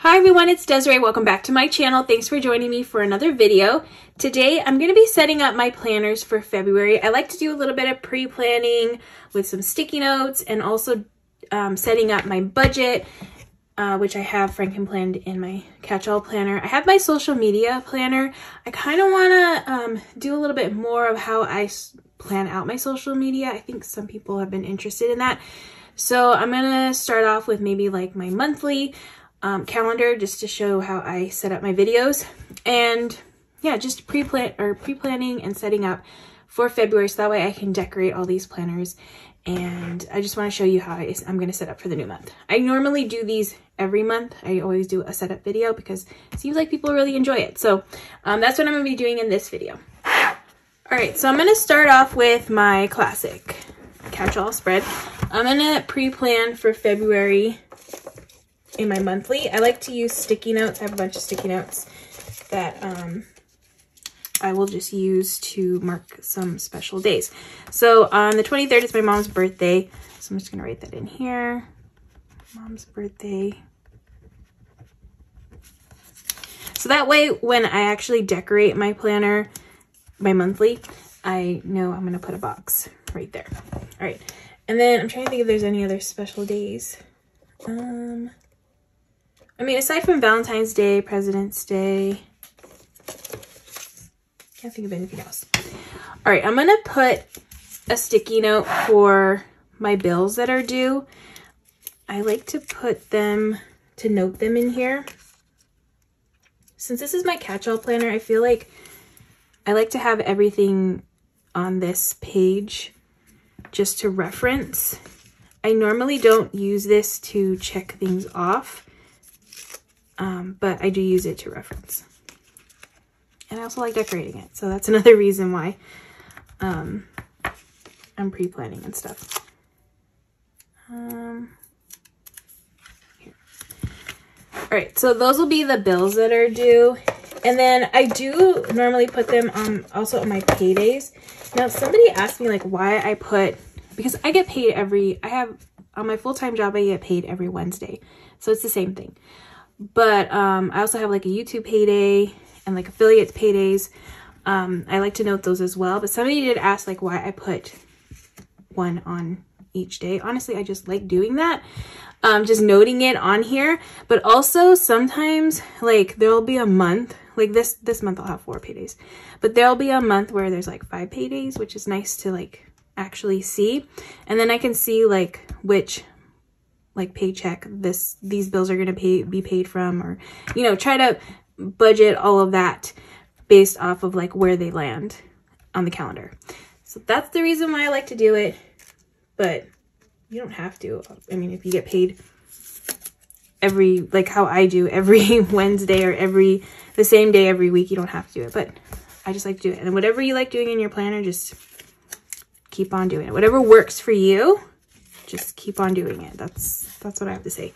Hi everyone, it's Desiree. Welcome back to my channel. Thanks for joining me for another video. Today I'm going to be setting up my planners for February. I like to do a little bit of pre-planning with some sticky notes and also setting up my budget, which I have Franken planned in my Catchall planner. I have my social media planner. I kind of want to do a little bit more of how I plan out my social media. I think some people have been interested in that. So I'm going to start off with maybe like my monthly calendar just to show how I set up my videos, and yeah, just pre-planning and setting up for February so that way I can decorate all these planners. And I just want to show you how I'm going to set up for the new month. I normally do these every month. I always do a setup video because it seems like people really enjoy it. So that's what I'm going to be doing in this video. All right, so I'm going to start off with my classic Catchall spread. I'm going to pre-plan for February in my monthly. I like to use sticky notes. I have a bunch of sticky notes that I will just use to mark some special days. So on the 23rd is my mom's birthday. So I'm just gonna write that in here. Mom's birthday. So that way when I actually decorate my planner, my monthly, I know I'm gonna put a box right there. All right. And then I'm trying to think if there's any other special days. I mean, aside from Valentine's Day, President's Day, can't think of anything else. All right, I'm gonna put a sticky note for my bills that are due. I like to put them, to note them in here. Since this is my Catchall planner, I feel like I like to have everything on this page just to reference. I normally don't use this to check things off. But I do use it to reference. And I also like decorating it. So that's another reason why I'm pre-planning and stuff. Here. All right, so those will be the bills that are due. And then I do normally put them also on my paydays. Now, somebody asked me like why I put, because I get paid on my full-time job, I get paid every Wednesday. So it's the same thing. But I also have like a YouTube payday and like affiliate paydays. I like to note those as well. But somebody did ask like why I put one on each day. Honestly, I just like doing that. Just noting it on here. But also sometimes like there'll be a month, like this month I'll have 4 paydays. But there'll be a month where there's like 5 paydays, which is nice to like actually see. And then I can see like which like paycheck these bills are going to be paid from, or you know, try to budget all of that based off of like where they land on the calendar. So that's the reason why I like to do it, but you don't have to. I mean, if you get paid every, like how I do every Wednesday or the same day every week, you don't have to do it, but I just like to do it. And whatever you like doing in your planner, just keep on doing it. Whatever works for you, just keep on doing it. That's what I have to say.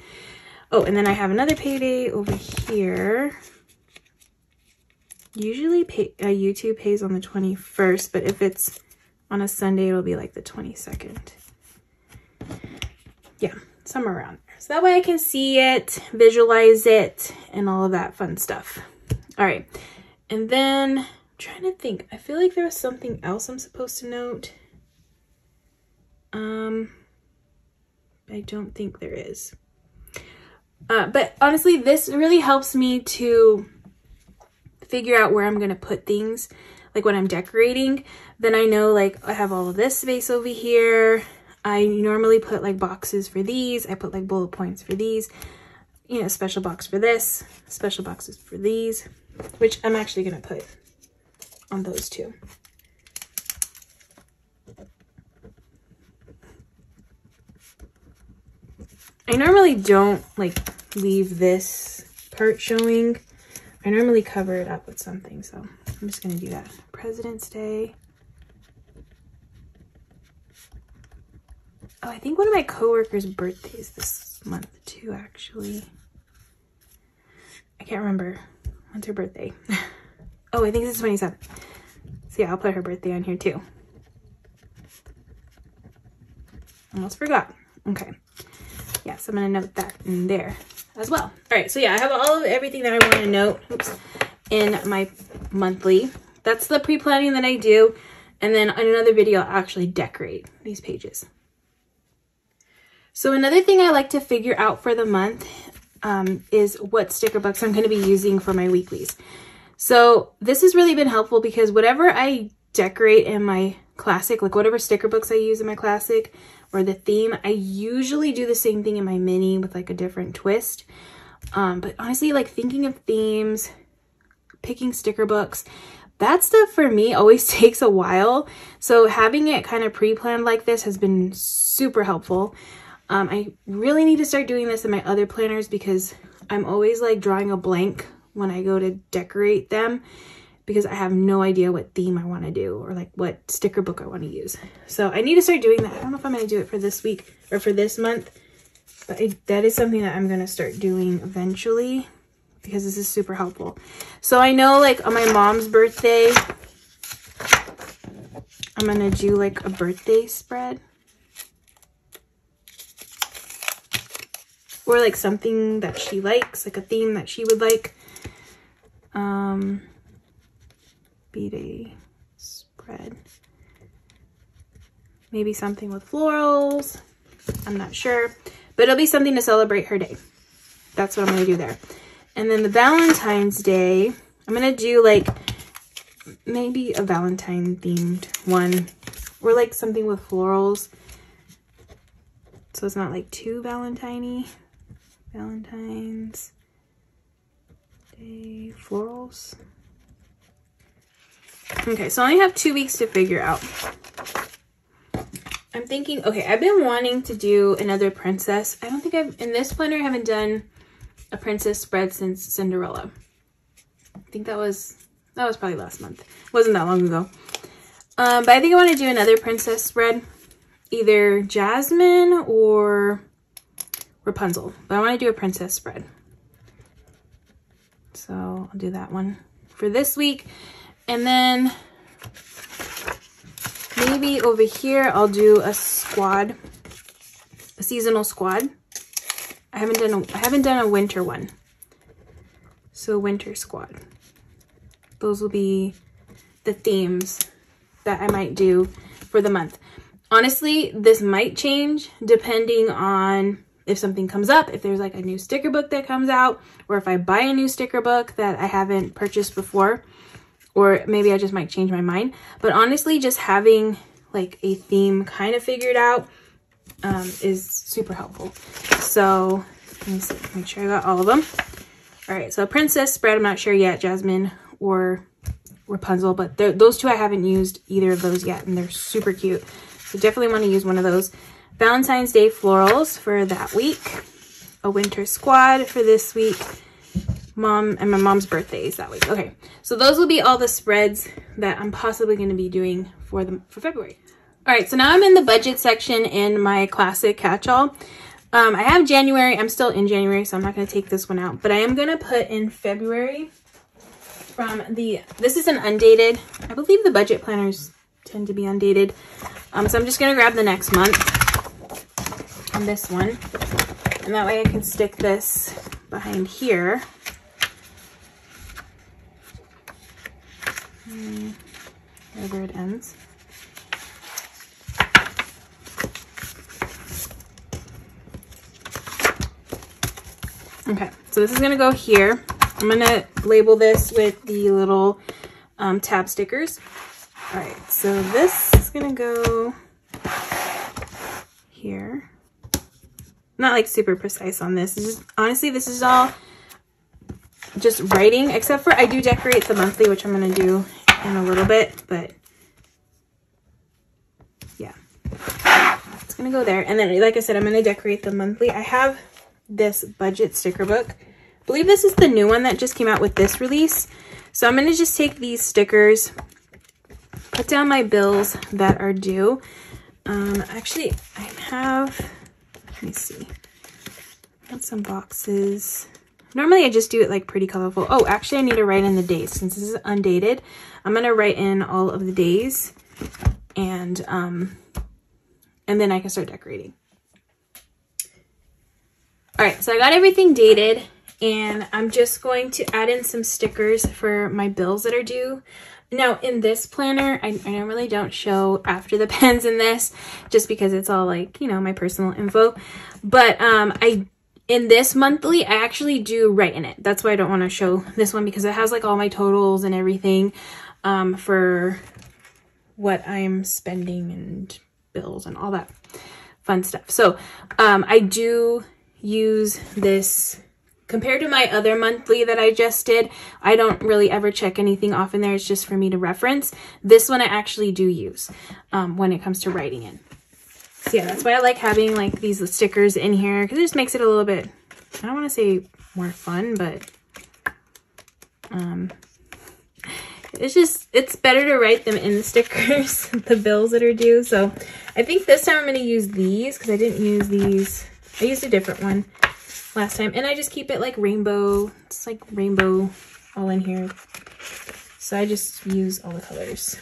Oh, and then I have another payday over here. Usually YouTube pays on the 21st, but if it's on a Sunday, it'll be like the 22nd. Yeah, somewhere around there. So that way I can see it, visualize it, and all of that fun stuff. All right. And then I'm trying to think. I feel like there was something else I'm supposed to note. I don't think there is. But honestly, this really helps me to figure out where I'm going to put things. Like when I'm decorating, then I know like I have all of this space over here. I normally put like boxes for these. I put like bullet points for these. You know, special box for this, special boxes for these, which I'm actually going to put on those two. I normally don't like leave this part showing. I normally cover it up with something, so I'm just gonna do that. President's Day. Oh, I think one of my coworkers' birthdays this month too, actually. I can't remember. When's her birthday? Oh, I think it's 27th. So yeah, I'll put her birthday on here too. Almost forgot. Okay. Yes, I'm going to note that in there. as well. All right, so yeah, I have all of everything that I want to note in my monthly. That's the pre-planning that I do. And then in another video, I'll actually decorate these pages. So another thing I like to figure out for the month is what sticker books I'm going to be using for my weeklies. So this has really been helpful because whatever I decorate in my classic, like whatever sticker books I use in my classic or the theme, I usually do the same thing in my mini with like a different twist. But honestly, like thinking of themes, picking sticker books, that stuff for me always takes a while. So having it kind of pre-planned like this has been super helpful. I really need to start doing this in my other planners because I'm always like drawing a blank when I go to decorate them because I have no idea what theme I want to do or like what sticker book I want to use. So I need to start doing that. I don't know if I'm going to do it for this week or for this month, but that is something that I'm going to start doing eventually because this is super helpful. So I know like on my mom's birthday, I'm going to do like a birthday spread. Or like something that she likes, like a theme that she would like. B-Day spread. Maybe something with florals. I'm not sure. But it'll be something to celebrate her day. That's what I'm going to do there. And then the Valentine's Day, I'm going to do like maybe a Valentine themed one. Or like something with florals. So it's not like too Valentine-y. Valentine's Day florals. Okay, so I only have 2 weeks to figure out. I'm thinking, okay, I've been wanting to do another princess. I don't think in this planner, I haven't done a princess spread since Cinderella. I think that was probably last month. It wasn't that long ago. But I think I want to do another princess spread. Either Jasmine or Rapunzel. But I want to do a princess spread. So I'll do that one for this week. And then maybe over here I'll do a squad, a seasonal squad. I haven't done a winter one. So winter squad. Those will be the themes that I might do for the month. Honestly, this might change depending on if something comes up, if there's like a new sticker book that comes out, or if I buy a new sticker book that I haven't purchased before, or maybe I just might change my mind. But honestly, just having like a theme kind of figured out is super helpful. So let me see, make sure I got all of them. All right, so princess spread, I'm not sure yet, Jasmine or Rapunzel, but those two I haven't used either of those yet, and they're super cute. So definitely want to use one of those. Valentine's Day florals for that week. A winter squad for this week. Mom and my mom's birthday is that week. Okay, so those will be all the spreads that I'm possibly going to be doing for February. All right, so now I'm in the budget section in my classic catch-all. I have January. I'm still in January, so I'm not going to take this one out. But I am going to put in February from this is an undated. I believe the budget planners tend to be undated. So I'm just going to grab the next month on this one. And that way I can stick this behind here. Wherever it ends. Okay, so this is going to go here. I'm going to label this with the little tab stickers. All right, so this is going to go here. Not like super precise on this. Honestly, this is all just writing, except for I do decorate the monthly, which I'm going to do in a little bit, but yeah, it's going to go there. And then, like I said, I'm going to decorate the monthly. I have this budget sticker book. I believe this is the new one that just came out with this release. So I'm going to just take these stickers, put down my bills that are due. Actually, I have, let me see, I got some boxes. Normally I just do it like pretty colorful. Oh, actually I need to write in the days. Since this is undated, I'm going to write in all of the days and then I can start decorating. All right, so I got everything dated, and I'm just going to add in some stickers for my bills that are due. Now in this planner, I normally don't show after the pens in this just because it's all like, you know, my personal info. But in this monthly, I actually do write in it. That's why I don't want to show this one, because it has like all my totals and everything for what I'm spending and bills and all that fun stuff. So I do use this. Compared to my other monthly that I just did, I don't really ever check anything off in there. It's just for me to reference. This one I actually do use when it comes to writing in. So yeah, that's why I like having like these stickers in here, because it just makes it a little bit, I don't want to say more fun, but it's better to write them in the stickers, the bills that are due. So I think this time I'm going to use these, because I didn't use these. I used a different one last time, and I just keep it like rainbow. It's like rainbow all in here, so I just use all the colors.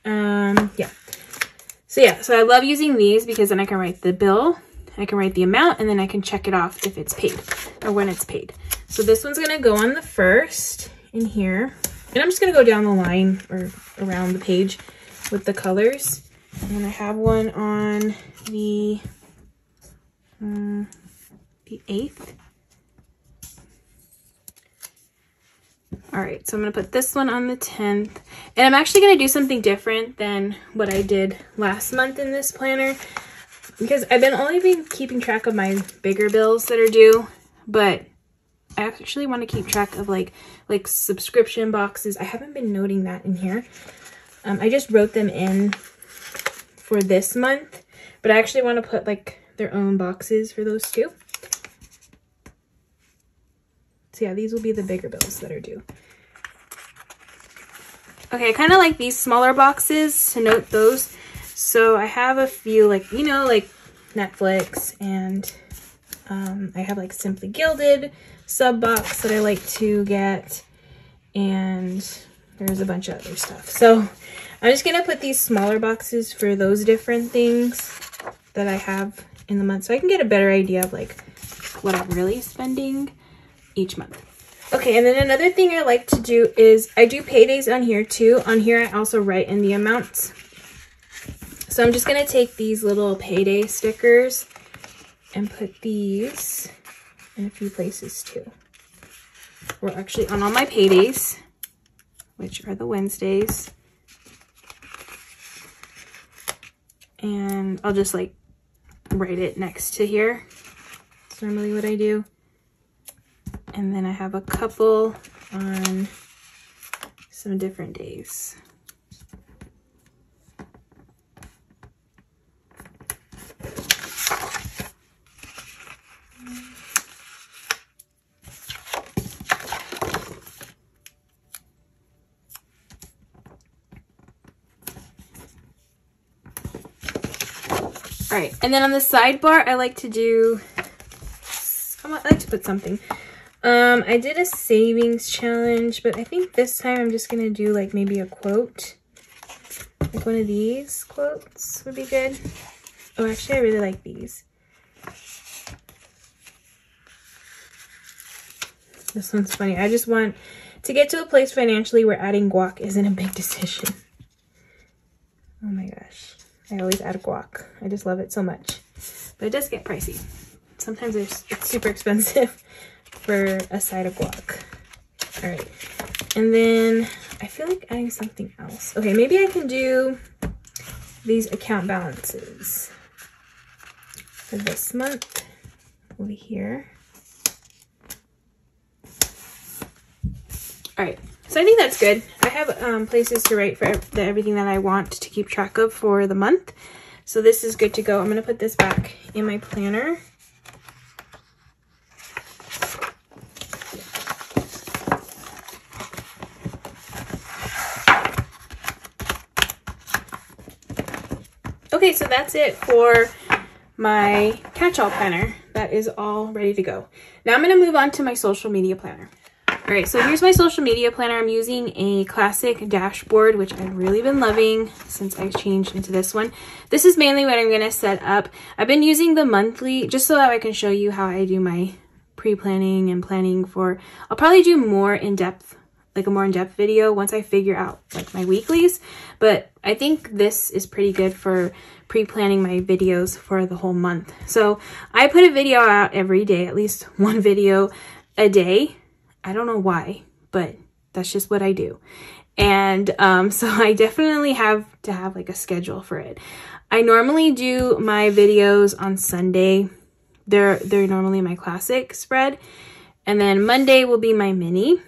Yeah, so I love using these because then I can write the bill, I can write the amount, and then I can check it off if it's paid or when it's paid. So this one's gonna go on the first in here, and I'm just gonna go down the line or around the page with the colors. And I have one on the 8th. All right, so I'm gonna put this one on the 10th, and I'm actually gonna do something different than what I did last month in this planner, because I've only been keeping track of my bigger bills that are due, but I actually want to keep track of like subscription boxes. I haven't been noting that in here. I just wrote them in for this month, but I actually want to put like their own boxes for those too. So yeah, these will be the bigger bills that are due. Okay, I kind of like these smaller boxes to note those. So I have a few, like, you know, like Netflix, and I have like Simply Gilded sub box that I like to get, and there's a bunch of other stuff. So I'm just gonna put these smaller boxes for those different things that I have in the month, so I can get a better idea of like what I'm really spending each month. Okay, and then another thing I like to do is I do paydays on here too. On here I also write in the amounts. So I'm just gonna take these little payday stickers and put these in a few places too. Or actually on all my paydays, which are the Wednesdays. And I'll just like write it next to here. That's normally what I do. And then I have a couple on some different days. All right, and then on the sidebar, I like to put something. I did a savings challenge, but I think this time I'm just gonna do like maybe a quote. Like one of these quotes would be good. Oh, actually I really like these. This one's funny. I just want to get to a place financially where adding guac isn't a big decision. Oh my gosh. I always add guac. I just love it so much. But it does get pricey. Sometimes it's super expensive for a side of guac. All right, and then I feel like adding something else. Okay, maybe I can do these account balances for this month over here. All right, so I think that's good. I have places to write for everything that I want to keep track of for the month. So this is good to go. I'm gonna put this back in my planner. Okay, so that's it for my catch-all planner. That is all ready to go. Now I'm going to move on to my social media planner. All All right, so here's my social media planner. I'm using a classic dashboard, which I've really been loving since I changed into this one. This is mainly what I'm going to set up. I've been using the monthly just so that I can show you how I do my pre-planning and planning for, I'll probably do more in-depth, like a more in-depth video once I figure out like my weeklies. But I think this is pretty good for pre-planning my videos for the whole month. So I put a video out every day, at least one video a day. I don't know why, but that's just what I do. And so I definitely have to have like a schedule for it. I normally do my videos on Sunday. They're normally my classic spread. And then Monday will be my mini.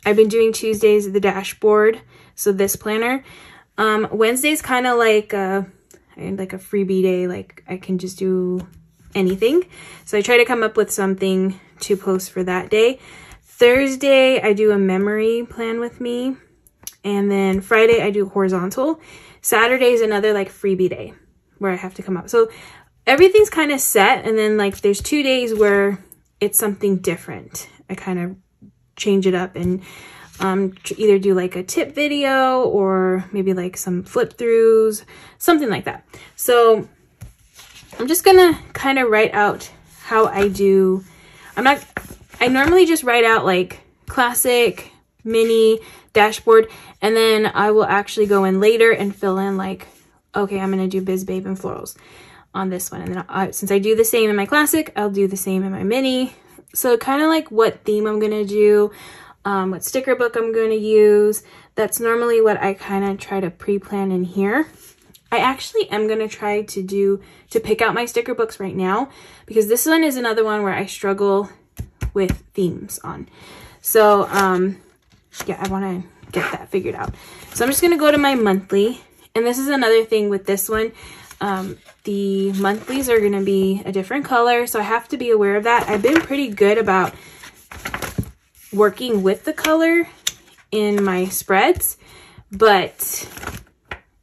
I've been doing Tuesdays the dashboard, so this planner. Wednesday's kind of like a freebie day, like I can just do anything. So I try to come up with something to post for that day. Thursday, I do a memory plan with me. And then Friday, I do horizontal. Saturday is another like freebie day where I have to come up. So everything's kind of set. And then like there's 2 days where it's something different. I kind of change it up and either do like a tip video or maybe like some flip throughs, something like that. So I'm just gonna kind of write out how I do. I normally just write out like classic, mini, dashboard, and then I will actually go in later and fill in like, okay, I'm gonna do Biz Babe and florals on this one. And then since I do the same in my classic, I'll do the same in my mini. So kind of like what theme I'm gonna do, what sticker book I'm gonna use. That's normally what I kind of try to pre-plan in here. I actually am gonna try to pick out my sticker books right now, because this one is another one where I struggle with themes on. So yeah, I want to get that figured out. So I'm just gonna go to my monthly, and this is another thing with this one. The monthlies are gonna be a different color, so I have to be aware of that. I've been pretty good about working with the color in my spreads, but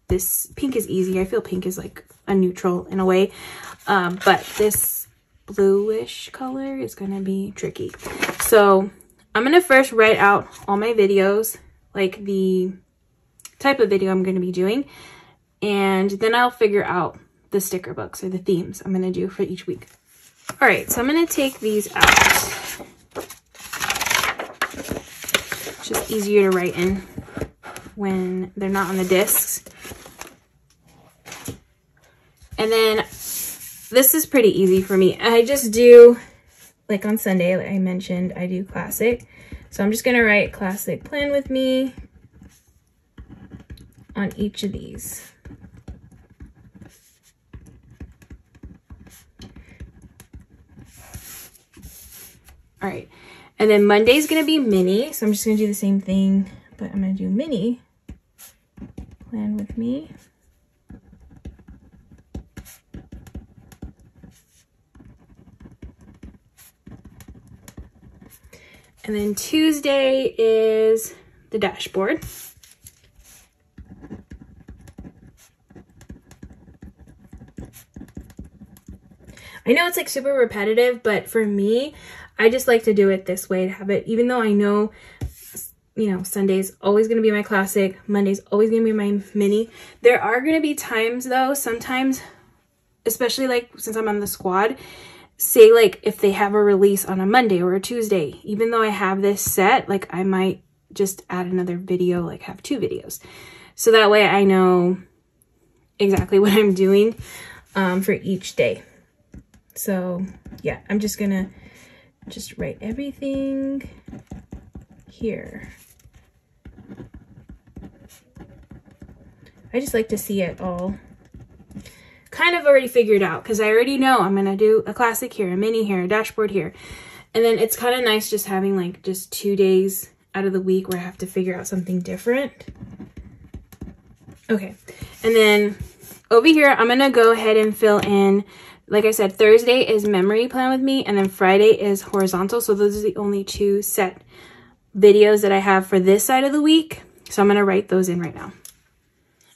this pink is easy. I feel pink is like a neutral in a way, but this bluish color is gonna be tricky. So I'm gonna first write out all my videos, like the type of video I'm gonna be doing, and then I'll figure out the sticker books or the themes I'm gonna do for each week. All right, so I'm gonna take these out. It's just easier to write in when they're not on the discs. And then this is pretty easy for me. I just do, like on Sunday, like I mentioned, I do classic. So I'm just gonna write classic plan with me on each of these. All right, and then Monday's gonna be mini. So I'm just gonna do the same thing, but I'm gonna do mini plan with me. And then Tuesday is the dashboard. I know it's like super repetitive, but for me, I just like to do it this way, to have it, even though I know, you know, Sunday's always going to be my classic, Monday's always going to be my mini. There are going to be times though, sometimes, especially like since I'm on the squad, say like if they have a release on a Monday or a Tuesday, even though I have this set, like I might just add another video, like have 2 videos. So that way I know exactly what I'm doing for each day. So yeah, I'm just gonna write everything here. I just like to see it all kind of already figured out, because I already know I'm gonna do a classic here, a mini here, a dashboard here. And then it's kind of nice just having like just 2 days out of the week where I have to figure out something different. Okay, and then over here I'm gonna go ahead and fill in, like I said, Thursday is memory plan with me, and then Friday is horizontal. So those are the only 2 set videos that I have for this side of the week. So I'm gonna write those in right now.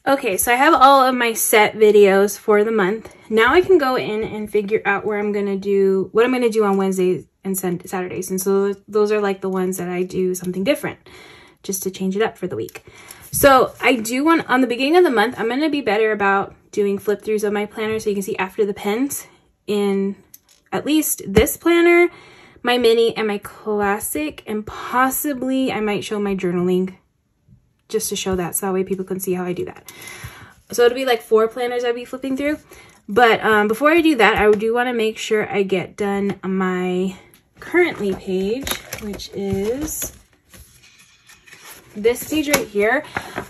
Okay, so I have all of my set videos for the month. Now I can go in and figure out where I'm gonna do, what I'm gonna do on Wednesdays and Saturdays. And so those are like the ones that I do something different just to change it up for the week. So I do want, on the beginning of the month, I'm going to be better about doing flip throughs of my planner. So you can see after the pens in at least this planner, my mini, and my classic, and possibly I might show my journaling just to show that, so that way people can see how I do that. So it'll be like 4 planners I'll be flipping through. But before I do that, I do want to make sure I get done my currently page, which is this page right here.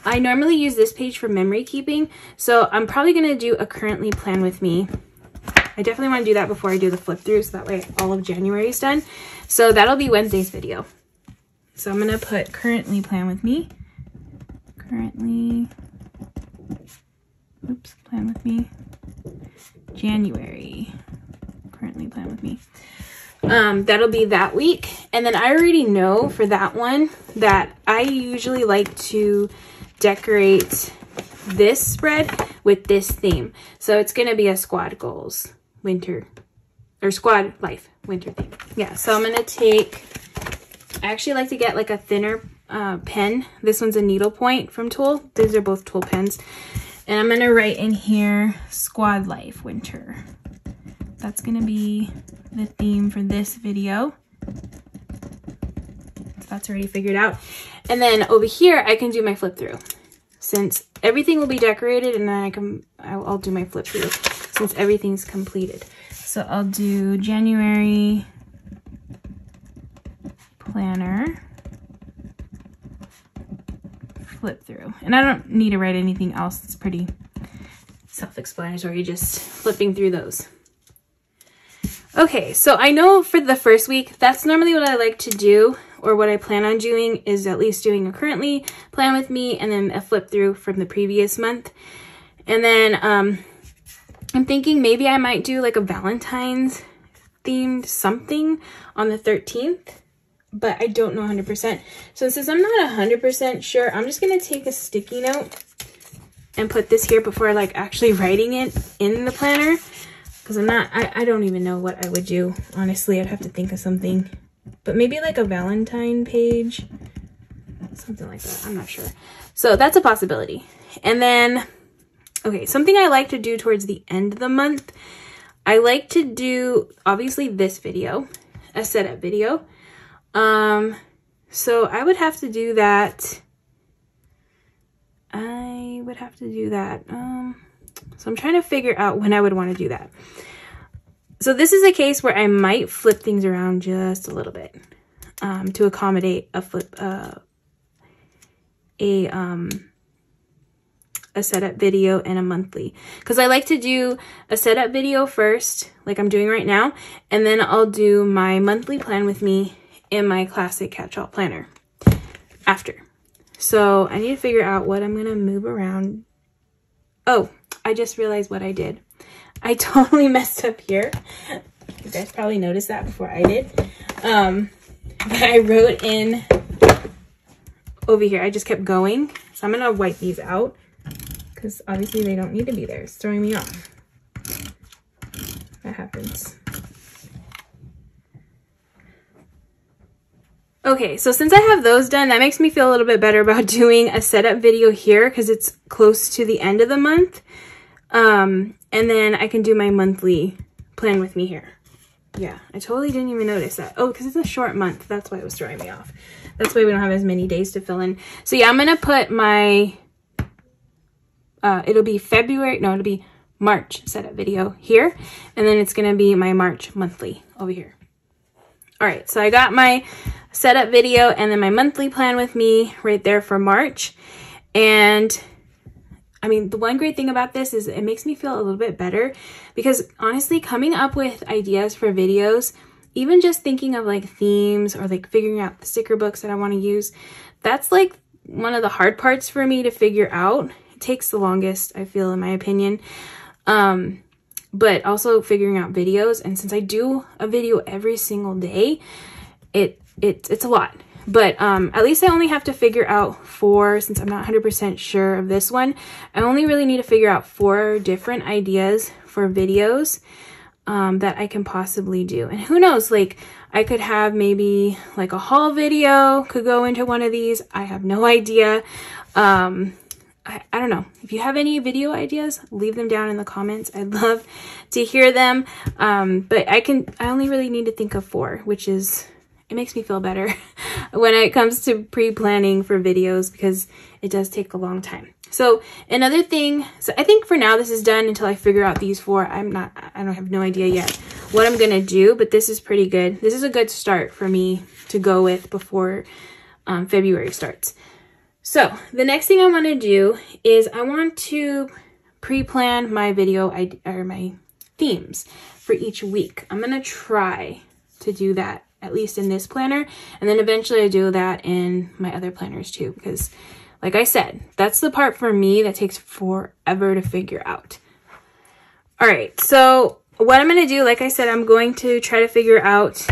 I normally use this page for memory keeping, so I'm probably going to do a currently plan with me. I definitely want to do that before I do the flip through, so that way all of January is done. So that'll be Wednesday's video. So I'm going to put currently plan with me. Currently, oops, plan with me. January, currently plan with me. That'll be that week. And then I already know for that one that I usually like to decorate this spread with this theme. So it's going to be a squad goals winter, or squad life winter theme. Yeah, so I'm going to take, I actually like to get like a thinner pen. This one's a needle point from Tool. These are both Tool pens. And I'm going to write in here squad life winter. That's going to be the theme for this video. So that's already figured out. And then over here, I can do my flip through. Since everything will be decorated, and then I'll do my flip through since everything's completed. So I'll do January planner flip through. And I don't need to write anything else. It's pretty self-explanatory, just flipping through those. Okay, so I know for the first week, that's normally what I like to do, or what I plan on doing, is at least doing a currently plan with me and then a flip through from the previous month. And then I'm thinking maybe I might do like a Valentine's themed something on the 13th, but I don't know 100%. So since I'm not 100% sure, I'm just gonna take a sticky note and put this here before like actually writing it in the planner. Because I don't even know what I would do. Honestly, I'd have to think of something. But maybe like a Valentine page. Something like that. I'm not sure. So that's a possibility. And then, okay, something I like to do towards the end of the month. I like to do, obviously, this video. A setup video. So I would have to do that. So I'm trying to figure out when I would want to do that. So this is a case where I might flip things around just a little bit to accommodate a setup video and a monthly. Because I like to do a setup video first, like I'm doing right now, and then I'll do my monthly plan with me in my classic Catchall planner after. So I need to figure out what I'm going to move around. Oh, I just realized what I did. I totally messed up here. You guys probably noticed that before I did. But I wrote in over here. I just kept going. So I'm going to wipe these out because obviously they don't need to be there. It's throwing me off. That happens. Okay, so since I have those done, that makes me feel a little bit better about doing a setup video here because it's close to the end of the month. And then I can do my monthly plan with me here. Yeah, I totally didn't even notice that. Oh, because it's a short month. That's why it was throwing me off. That's why we don't have as many days to fill in. So yeah, I'm going to put my, it'll be March setup video here. And then it's going to be my March monthly over here. All right, so I got my setup video and then my monthly plan with me right there for March. And I mean, the one great thing about this is it makes me feel a little bit better because honestly, coming up with ideas for videos, even just thinking of like themes or like figuring out the sticker books that I want to use, that's like one of the hard parts for me to figure out. It takes the longest, I feel, in my opinion. But also figuring out videos. And since I do a video every single day, it's a lot. But at least I only have to figure out 4, since I'm not 100% sure of this one, I only really need to figure out 4 different ideas for videos that I can possibly do. And who knows, like I could have maybe like a haul video could go into one of these. I have no idea. I don't know. If you have any video ideas, leave them down in the comments. I'd love to hear them. But I only really need to think of 4, which is, it makes me feel better when it comes to pre-planning for videos because it does take a long time. So another thing, so I think for now this is done until I figure out these 4. I don't have no idea yet what I'm going to do, but this is pretty good. This is a good start for me to go with before February starts. So the next thing I want to do is I want to pre-plan my video or my themes for each week. I'm going to try to do that at least in this planner, and then eventually I do that in my other planners too, because like I said, that's the part for me that takes forever to figure out. All right, so what I'm going to do, like I said, I'm going to try to figure out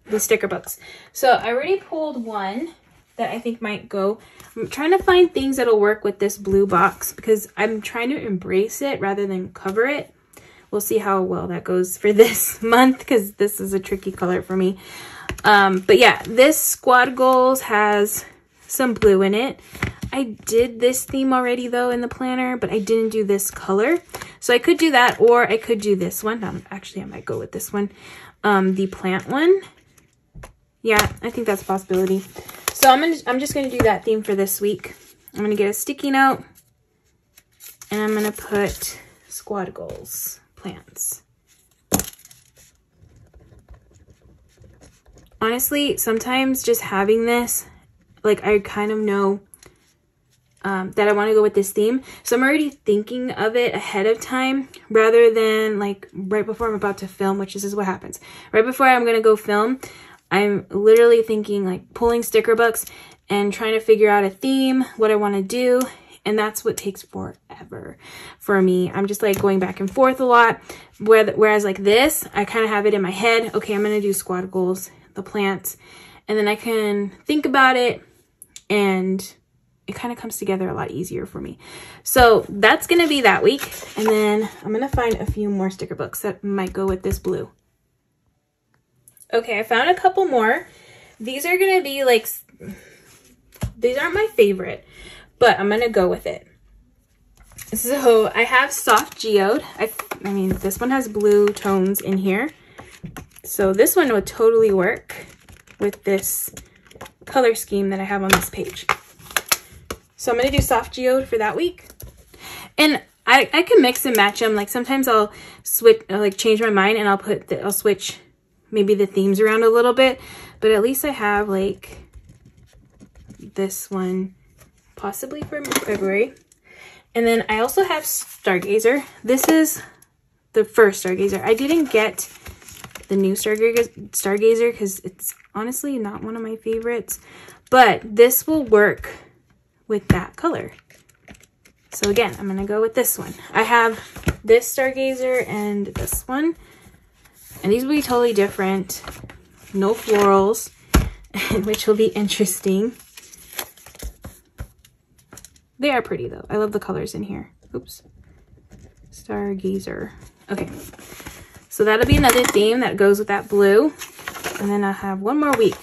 the sticker books. So I already pulled one that I think might go. I'm trying to find things that'll work with this blue box because I'm trying to embrace it rather than cover it. We'll see how well that goes for this month because this is a tricky color for me. But yeah, this Squad Goals has some blue in it. I did this theme already though in the planner, but I didn't do this color. So I could do that, or I could do this one. Actually, I might go with this one. The plant one. Yeah, I think that's a possibility. So I'm just going to do that theme for this week. I'm going to get a sticky note and I'm going to put Squad Goals plants. Honestly, sometimes just having this, like I kind of know that I want to go with this theme. So I'm already thinking of it ahead of time rather than like right before I'm about to film, which this is what happens. Right before I'm going to go film, I'm literally thinking like pulling sticker books and trying to figure out a theme, what I want to do. And that's what takes forever for me. I'm just like going back and forth a lot. Whereas like this, I kind of have it in my head. Okay, I'm going to do Squad Goals, the plants. And then I can think about it and it kind of comes together a lot easier for me. So that's going to be that week. And then I'm going to find a few more sticker books that might go with this blue. Okay, I found a couple more. These are going to be like, these aren't my favorite, but I'm going to go with it. So I have soft geode. I mean, this one has blue tones in here. So this one would totally work with this color scheme that I have on this page. So I'm going to do soft geode for that week. And I can mix and match them. Like sometimes I'll switch, like change my mind and I'll switch maybe the themes around a little bit, but at least I have like this one possibly for February. And then I also have Stargazer. This is the first Stargazer. I didn't get the new Stargazer because it's honestly not one of my favorites, but this will work with that color. So again, I'm gonna go with this one. I have this Stargazer and this one. And these will be totally different. No florals, which will be interesting. They are pretty though. I love the colors in here. Oops. Stargazer. Okay. So that'll be another theme that goes with that blue. And then I'll have one more week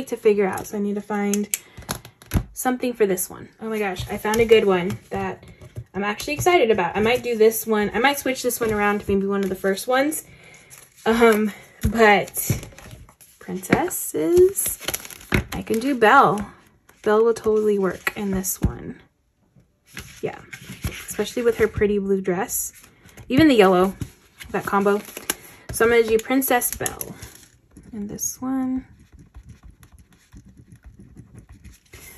to figure out. So I need to find something for this one. Oh my gosh, I found a good one that I'm actually excited about. I might do this one. I might switch this one around to maybe one of the first ones. But princesses, I can do Belle. Belle will totally work in this one. Yeah, especially with her pretty blue dress. Even the yellow, that combo. So I'm going to do Princess Belle in this one.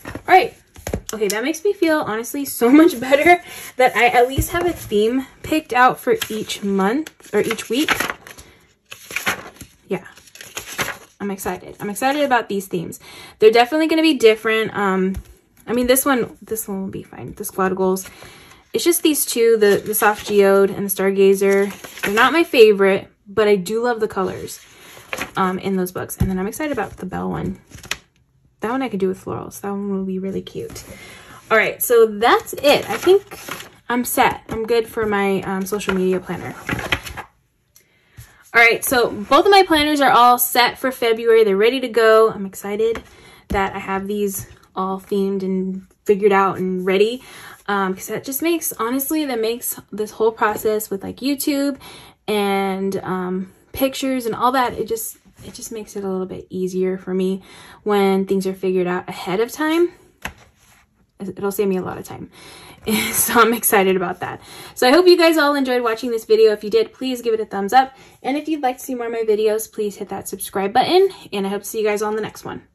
All right. Okay, that makes me feel honestly so much better that I at least have a theme picked out for each month or each week. Yeah, I'm excited. I'm excited about these themes. They're definitely going to be different. I mean, this one will be fine. The Squad Goals. It's just these two, the Soft Geode and the Stargazer. They're not my favorite, but I do love the colors in those books. And then I'm excited about the Belle one. That one I could do with florals. That one will be really cute. All right, so that's it. I think I'm set. I'm good for my social media planner. All right, so both of my planners are all set for February. They're ready to go. I'm excited that I have these all themed and figured out and ready, because that just makes, honestly, that makes this whole process with like YouTube and pictures and all that, it just makes it a little bit easier for me when things are figured out ahead of time. It'll save me a lot of time. So I'm excited about that. So I hope you guys all enjoyed watching this video. If you did, please give it a thumbs up. And if you'd like to see more of my videos, please hit that subscribe button. And I hope to see you guys on the next one.